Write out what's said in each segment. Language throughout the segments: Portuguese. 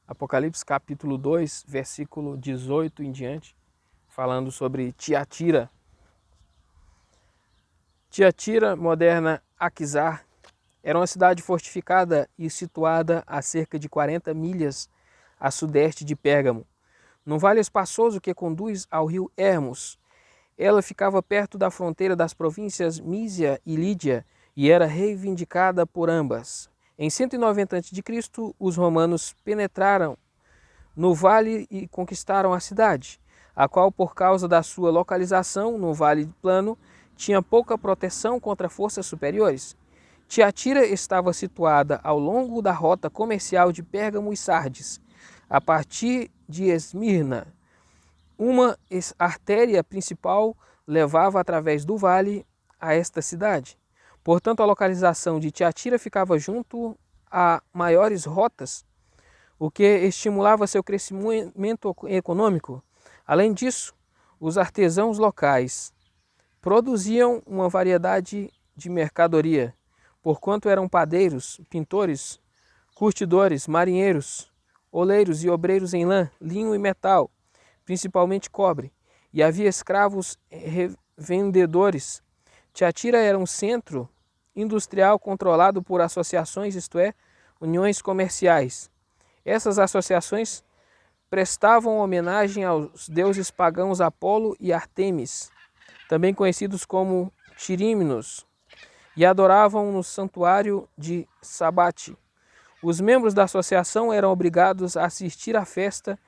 Apocalipse capítulo 2, versículo 18 em diante, falando sobre Tiatira. Tiatira, moderna Aquisar, era uma cidade fortificada e situada a cerca de 40 milhas a sudeste de Pérgamo, num vale espaçoso que conduz ao rio Hermos. Ela ficava perto da fronteira das províncias Mísia e Lídia e era reivindicada por ambas. Em 190 a.C., os romanos penetraram no vale e conquistaram a cidade, a qual, por causa da sua localização no vale plano, tinha pouca proteção contra forças superiores. Tiatira estava situada ao longo da rota comercial de Pérgamo e Sardes, a partir de Esmirna. Uma artéria principal levava através do vale a esta cidade. Portanto, a localização de Tiatira ficava junto a maiores rotas, o que estimulava seu crescimento econômico. Além disso, os artesãos locais produziam uma variedade de mercadoria, porquanto eram padeiros, pintores, curtidores, marinheiros, oleiros e obreiros em lã, linho e metal, principalmente cobre, e havia escravos revendedores. Tiatira era um centro industrial controlado por associações, isto é, uniões comerciais. Essas associações prestavam homenagem aos deuses pagãos Apolo e Ártemis, também conhecidos como Tirímenos, e adoravam no santuário de Sabate. Os membros da associação eram obrigados a assistir à festa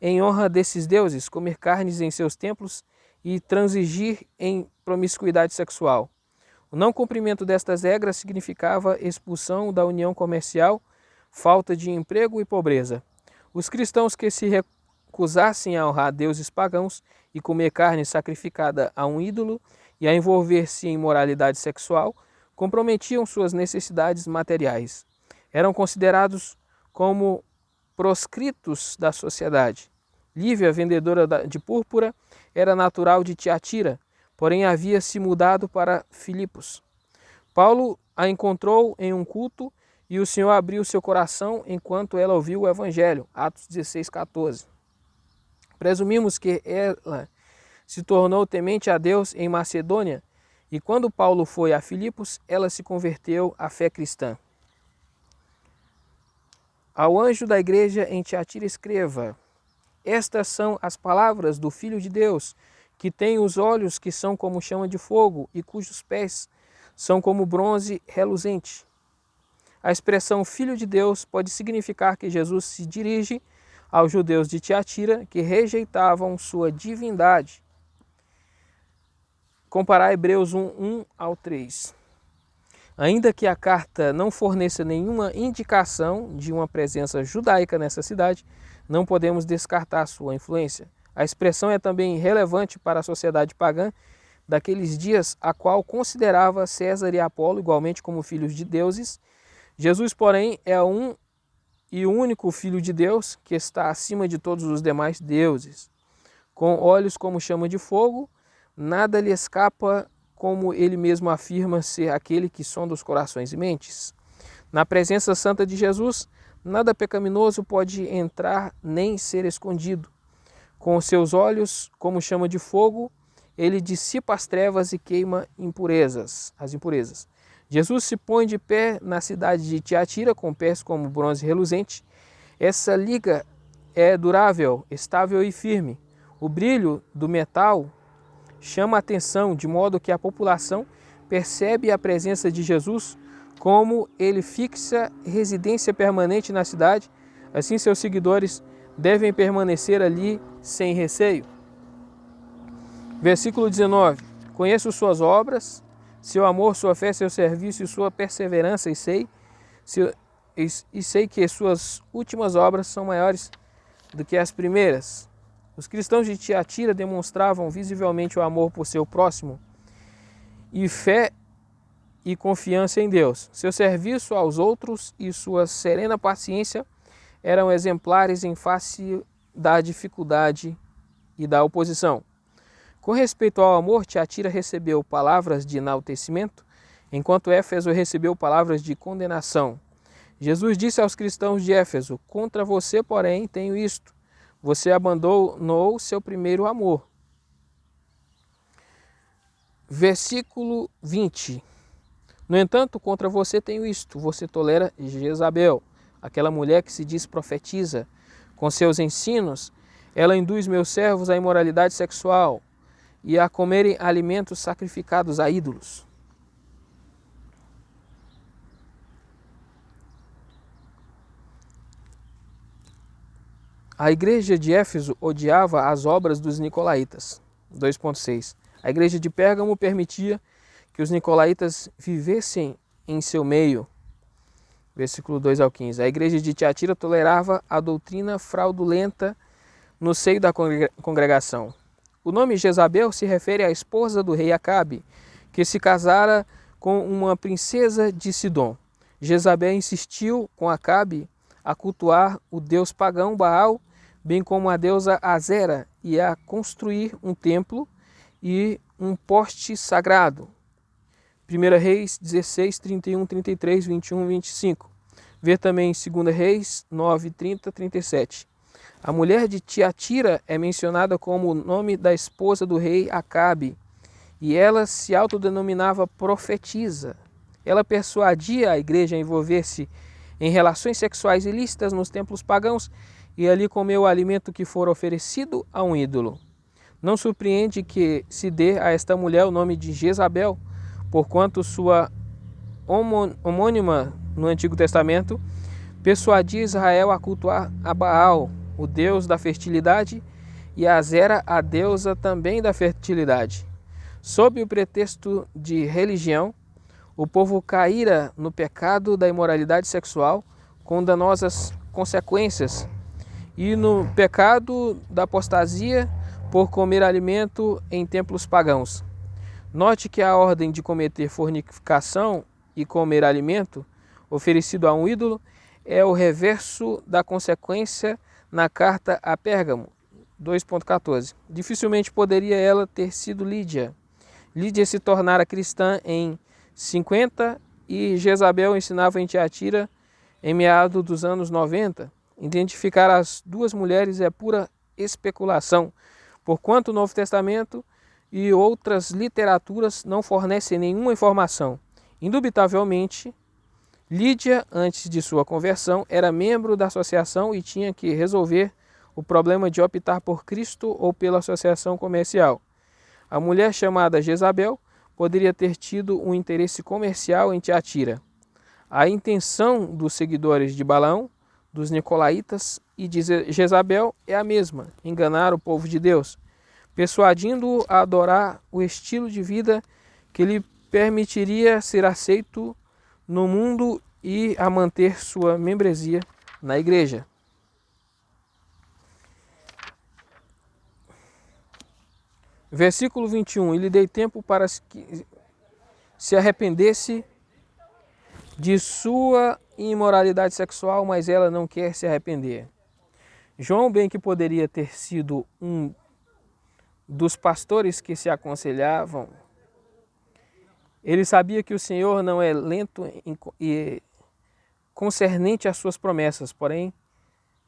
em honra desses deuses, comer carnes em seus templos e transigir em promiscuidade sexual. O não cumprimento destas regras significava expulsão da união comercial, falta de emprego e pobreza. Os cristãos que se recusassem a honrar deuses pagãos e comer carne sacrificada a um ídolo e a envolver-se em imoralidade sexual, comprometiam suas necessidades materiais. Eram considerados como proscritos da sociedade. Lívia, vendedora de púrpura, era natural de Tiatira, porém havia se mudado para Filipos. Paulo a encontrou em um culto e o Senhor abriu seu coração enquanto ela ouviu o Evangelho. Atos 16:14. Presumimos que ela se tornou temente a Deus em Macedônia e quando Paulo foi a Filipos, ela se converteu à fé cristã. Ao anjo da igreja em Tiatira escreva: estas são as palavras do Filho de Deus, que tem os olhos que são como chama de fogo e cujos pés são como bronze reluzente. A expressão Filho de Deus pode significar que Jesus se dirige aos judeus de Tiatira que rejeitavam sua divindade. Comparar Hebreus 1, 1-3. Ainda que a carta não forneça nenhuma indicação de uma presença judaica nessa cidade, não podemos descartar sua influência. A expressão é também relevante para a sociedade pagã daqueles dias, a qual considerava César e Apolo igualmente como filhos de deuses. Jesus, porém, é um e único Filho de Deus que está acima de todos os demais deuses. Com olhos como chama de fogo, nada lhe escapa, como ele mesmo afirma ser aquele que sonda os corações e mentes. Na presença santa de Jesus, nada pecaminoso pode entrar nem ser escondido. Com seus olhos como chama de fogo, ele dissipa as trevas e queima as impurezas. Jesus se põe de pé na cidade de Tiatira, com pés como bronze reluzente. Essa liga é durável, estável e firme. O brilho do metal chama a atenção, de modo que a população percebe a presença de Jesus como ele fixa residência permanente na cidade. Assim, seus seguidores devem permanecer ali sem receio. Versículo 19. Conheço suas obras, seu amor, sua fé, seu serviço e sua perseverança, e sei que suas últimas obras são maiores do que as primeiras. Os cristãos de Tiatira demonstravam visivelmente o amor por seu próximo e fé e confiança em Deus. Seu serviço aos outros e sua serena paciência eram exemplares em face da dificuldade e da oposição. Com respeito ao amor, Tiatira recebeu palavras de enaltecimento, enquanto Éfeso recebeu palavras de condenação. Jesus disse aos cristãos de Éfeso: contra você, porém, tenho isto: você abandonou seu primeiro amor. Versículo 20. No entanto, contra você tenho isto: você tolera Jezabel, aquela mulher que se diz profetiza. Com seus ensinos, ela induz meus servos à imoralidade sexual e a comerem alimentos sacrificados a ídolos. A igreja de Éfeso odiava as obras dos nicolaítas. 2.6. A igreja de Pérgamo permitia que os nicolaítas vivessem em seu meio. Versículo 2 ao 15. A igreja de Tiatira tolerava a doutrina fraudulenta no seio da congregação. O nome Jezabel se refere à esposa do rei Acabe, que se casara com uma princesa de Sidom. Jezabel insistiu com Acabe a cultuar o deus pagão Baal, bem como a deusa Azera, e a construir um templo e um poste sagrado. 1 Reis 16, 31, 33, 21, 25. Vê também 2 Reis 9, 30, 37. A mulher de Tiatira é mencionada como o nome da esposa do rei Acabe, e ela se autodenominava profetisa. Ela persuadia a igreja a envolver-se em relações sexuais ilícitas nos templos pagãos e ali comeu o alimento que for oferecido a um ídolo. Não surpreende que se dê a esta mulher o nome de Jezabel, porquanto sua homônima no Antigo Testamento persuadia Israel a cultuar a Baal, o deus da fertilidade, e a Azera, a deusa também da fertilidade. Sob o pretexto de religião, o povo caíra no pecado da imoralidade sexual, com danosas consequências, e no pecado da apostasia por comer alimento em templos pagãos. Note que a ordem de cometer fornicação e comer alimento oferecido a um ídolo é o reverso da consequência na carta a Pérgamo, 2.14. Dificilmente poderia ela ter sido Lídia. Lídia se tornara cristã em 50 e Jezabel ensinava em Tiatira em meados dos anos 90. Identificar as duas mulheres é pura especulação, porquanto o Novo Testamento e outras literaturas não fornecem nenhuma informação. Indubitavelmente, Lídia, antes de sua conversão, era membro da associação e tinha que resolver o problema de optar por Cristo ou pela associação comercial. A mulher chamada Jezabel poderia ter tido um interesse comercial em Tiatira. A intenção dos seguidores de Balaão, dos nicolaítas e de Jezabel é a mesma: enganar o povo de Deus, persuadindo-o a adorar o estilo de vida que lhe permitiria ser aceito no mundo e a manter sua membresia na igreja. Versículo 21. E lhe dei tempo para que se arrependesse de sua imoralidade sexual, mas ela não quer se arrepender. João, bem que poderia ter sido um dos pastores que se aconselhavam, ele sabia que o Senhor não é lento e concernente às suas promessas, porém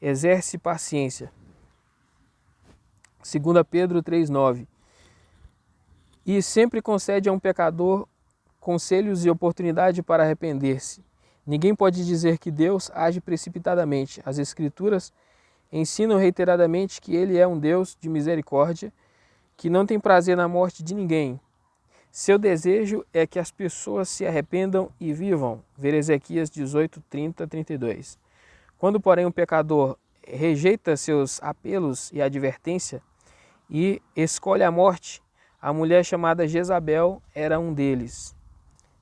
exerce paciência. 2 Pedro 3,9. E sempre concede a um pecador conselhos e oportunidade para arrepender-se. Ninguém pode dizer que Deus age precipitadamente. As Escrituras ensinam reiteradamente que Ele é um Deus de misericórdia, que não tem prazer na morte de ninguém. Seu desejo é que as pessoas se arrependam e vivam. Ver Ezequias 18, 30, 32. Quando, porém, o pecador rejeita seus apelos e advertência e escolhe a morte, a mulher chamada Jezabel era um deles.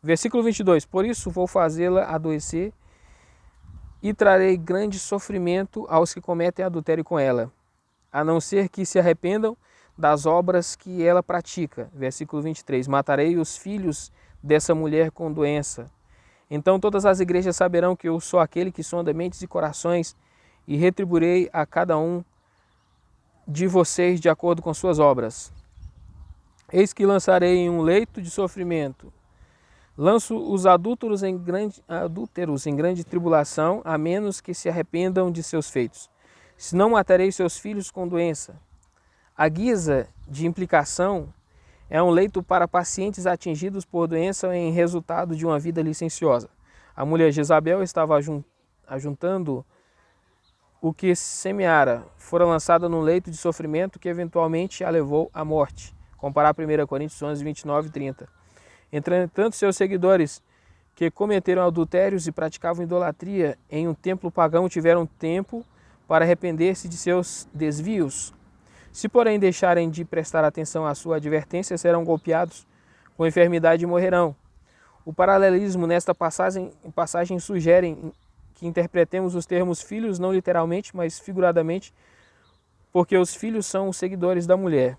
Versículo 22. Por isso vou fazê-la adoecer e trarei grande sofrimento aos que cometem adultério com ela, a não ser que se arrependam das obras que ela pratica. Versículo 23. Matarei os filhos dessa mulher com doença. Então todas as igrejas saberão que eu sou aquele que sonda mentes e corações e retribuirei a cada um de vocês de acordo com suas obras. Eis que lançarei em um leito de sofrimento Lanço os adúlteros em grande tribulação, a menos que se arrependam de seus feitos. Senão matarei seus filhos com doença. A guisa de implicação é um leito para pacientes atingidos por doença em resultado de uma vida licenciosa. A mulher Jezabel estava ajuntando o que semeara, fora lançada num leito de sofrimento que eventualmente a levou à morte. Comparar 1 Coríntios 11, 29 e 30. Entretanto, seus seguidores, que cometeram adultérios e praticavam idolatria em um templo pagão, tiveram tempo para arrepender-se de seus desvios. Se, porém, deixarem de prestar atenção à sua advertência, serão golpeados com enfermidade e morrerão. O paralelismo nesta passagem sugere que interpretemos os termos filhos não literalmente, mas figuradamente, porque os filhos são os seguidores da mulher.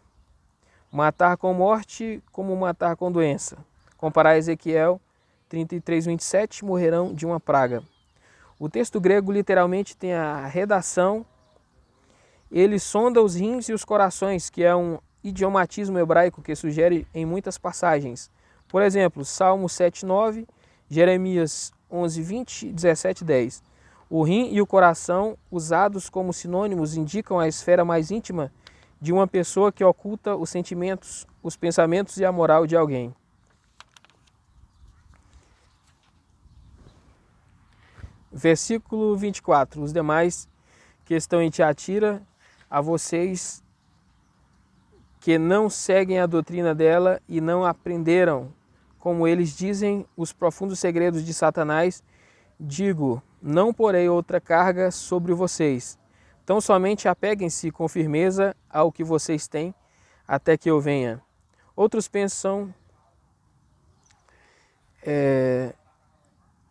Matar com morte como matar com doença. Comparar Ezequiel 33, 27, morrerão de uma praga. O texto grego literalmente tem a redação: ele sonda os rins e os corações, que é um idiomatismo hebraico que sugere em muitas passagens. Por exemplo, Salmo 7, 9, Jeremias 11, 20, 17, 10. O rim e o coração, usados como sinônimos, indicam a esfera mais íntima de uma pessoa que oculta os sentimentos, os pensamentos e a moral de alguém. Versículo 24. Os demais que estão em Tiatira, a vocês que não seguem a doutrina dela e não aprenderam, como eles dizem, os profundos segredos de Satanás, digo, não porei outra carga sobre vocês. Tão somente apeguem-se com firmeza ao que vocês têm, até que eu venha. Outros pensam...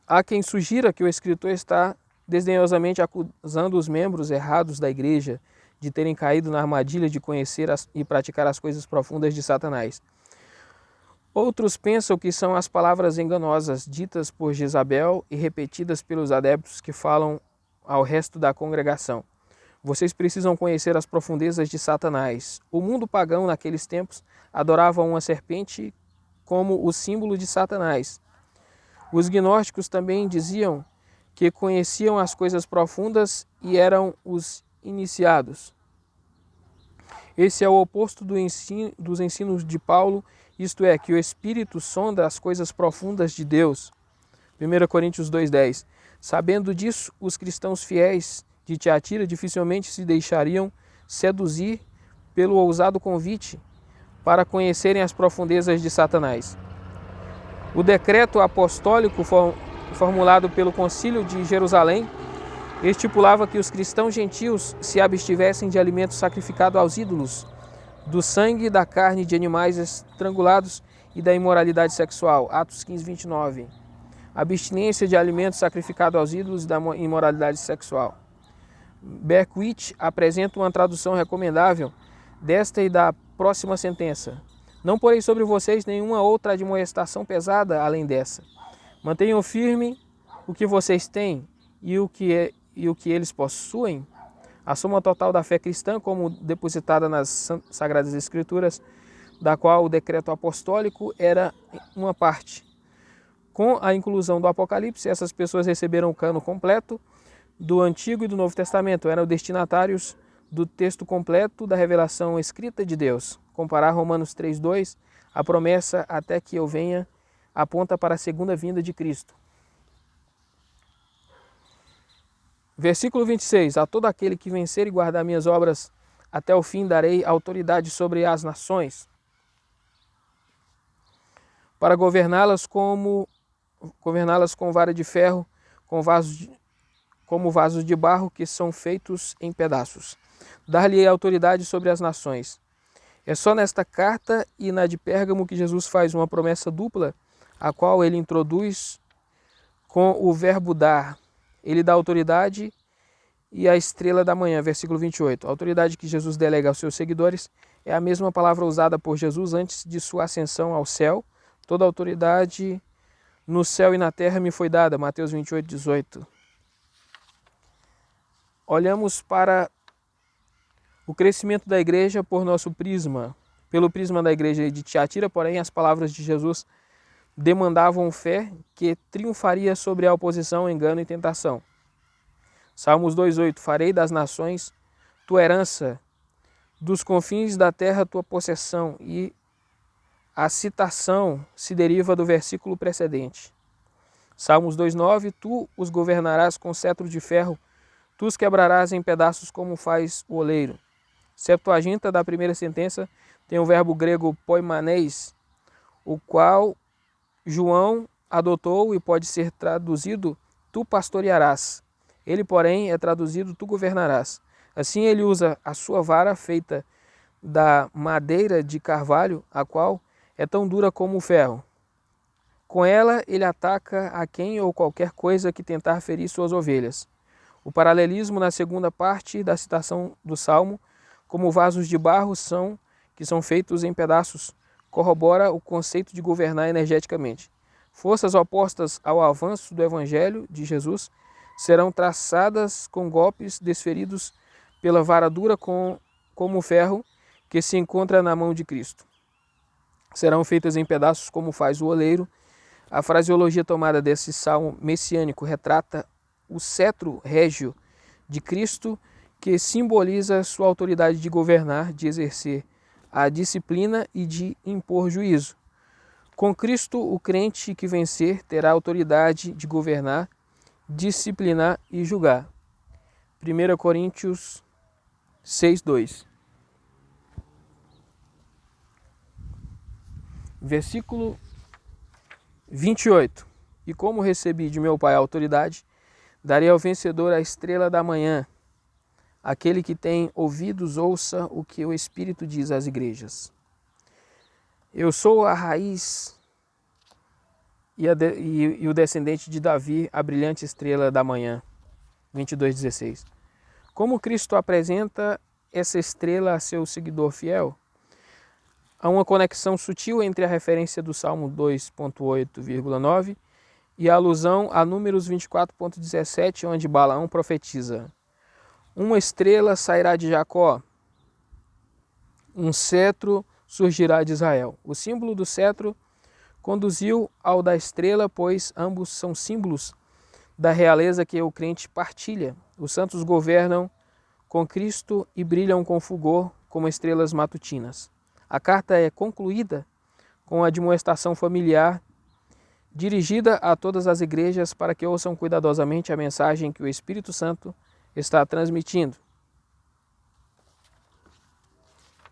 Há quem sugira que o escritor está desdenhosamente acusando os membros errados da igreja de terem caído na armadilha de conhecer e praticar as coisas profundas de Satanás. Outros pensam que são as palavras enganosas ditas por Jezabel e repetidas pelos adeptos que falam ao resto da congregação. Vocês precisam conhecer as profundezas de Satanás. O mundo pagão naqueles tempos adorava uma serpente como o símbolo de Satanás. Os gnósticos também diziam que conheciam as coisas profundas e eram os iniciados. Esse é o oposto dos ensinos de Paulo, isto é, que o Espírito sonda as coisas profundas de Deus. 1 Coríntios 2,10. Sabendo disso, os cristãos fiéis de Tiatira dificilmente se deixariam seduzir pelo ousado convite para conhecerem as profundezas de Satanás. O decreto apostólico formulado pelo Concílio de Jerusalém estipulava que os cristãos gentios se abstivessem de alimentos sacrificados aos ídolos, do sangue e da carne de animais estrangulados e da imoralidade sexual. Atos 15, 29. Abstinência de alimentos sacrificados aos ídolos e da imoralidade sexual. Berkowitz apresenta uma tradução recomendável desta e da próxima sentença. Não porei sobre vocês nenhuma outra admoestação pesada além dessa. Mantenham firme o que vocês têm e o que eles possuem. A soma total da fé cristã, como depositada nas Sagradas Escrituras, da qual o decreto apostólico era uma parte. Com a inclusão do Apocalipse, essas pessoas receberam o cano completo do Antigo e do Novo Testamento, eram destinatários do texto completo da revelação escrita de Deus. Comparar Romanos 3,2, a promessa até que eu venha aponta para a segunda vinda de Cristo. Versículo 26, a todo aquele que vencer e guardar minhas obras, até o fim darei autoridade sobre as nações, para governá-las com vara de ferro, como vasos de barro que são feitos em pedaços. Dar-lhe autoridade sobre as nações. É só nesta carta e na de Pérgamo que Jesus faz uma promessa dupla, a qual ele introduz com o verbo dar. Ele dá autoridade e a estrela da manhã, versículo 28. A autoridade que Jesus delega aos seus seguidores é a mesma palavra usada por Jesus antes de sua ascensão ao céu. Toda autoridade no céu e na terra me foi dada, Mateus 28, 18. Olhamos para o crescimento da igreja por nosso prisma, pelo prisma da igreja de Tiatira, porém as palavras de Jesus demandavam fé que triunfaria sobre a oposição, engano e tentação. Salmos 2:8. Farei das nações tua herança, dos confins da terra tua possessão. E a citação se deriva do versículo precedente. Salmos 2:9. Tu os governarás com cetro de ferro, tu os quebrarás em pedaços como faz o oleiro. Septuaginta da primeira sentença tem o verbo grego poimanes, o qual João adotou e pode ser traduzido tu pastorearás. Ele, porém, é traduzido tu governarás. Assim ele usa a sua vara feita da madeira de carvalho, a qual é tão dura como o ferro. Com ela ele ataca a quem ou qualquer coisa que tentar ferir suas ovelhas. O paralelismo na segunda parte da citação do Salmo, como vasos de barro que são feitos em pedaços, corrobora o conceito de governar energeticamente. Forças opostas ao avanço do Evangelho de Jesus serão traçadas com golpes desferidos pela vara dura como o ferro que se encontra na mão de Cristo. Serão feitas em pedaços como faz o oleiro. A fraseologia tomada desse salmo messiânico retrata o cetro régio de Cristo, que simboliza sua autoridade de governar, de exercer a disciplina e de impor juízo. Com Cristo, o crente que vencer terá autoridade de governar, disciplinar e julgar. 1 Coríntios 6:2. Versículo 28. E como recebi de meu Pai a autoridade, darei ao vencedor a estrela da manhã. Aquele que tem ouvidos, ouça o que o Espírito diz às igrejas. Eu sou a raiz e o descendente de Davi, a brilhante estrela da manhã. 22:16. Como Cristo apresenta essa estrela a seu seguidor fiel? Há uma conexão sutil entre a referência do Salmo 2.8,9 e a alusão a Números 24.17, onde Balaão profetiza: uma estrela sairá de Jacó, um cetro surgirá de Israel. O símbolo do cetro conduziu ao da estrela, pois ambos são símbolos da realeza que o crente partilha. Os santos governam com Cristo e brilham com fulgor como estrelas matutinas. A carta é concluída com a admoestação familiar dirigida a todas as igrejas para que ouçam cuidadosamente a mensagem que o Espírito Santo está transmitindo.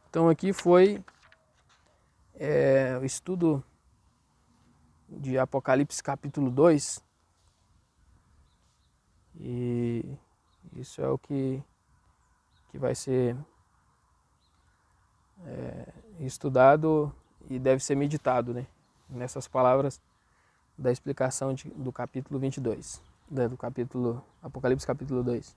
Então aqui foi o estudo de Apocalipse capítulo 2. E isso é o que vai ser estudado e deve ser meditado, né? Nessas palavras da explicação do capítulo 22, do capítulo Apocalipse capítulo 2.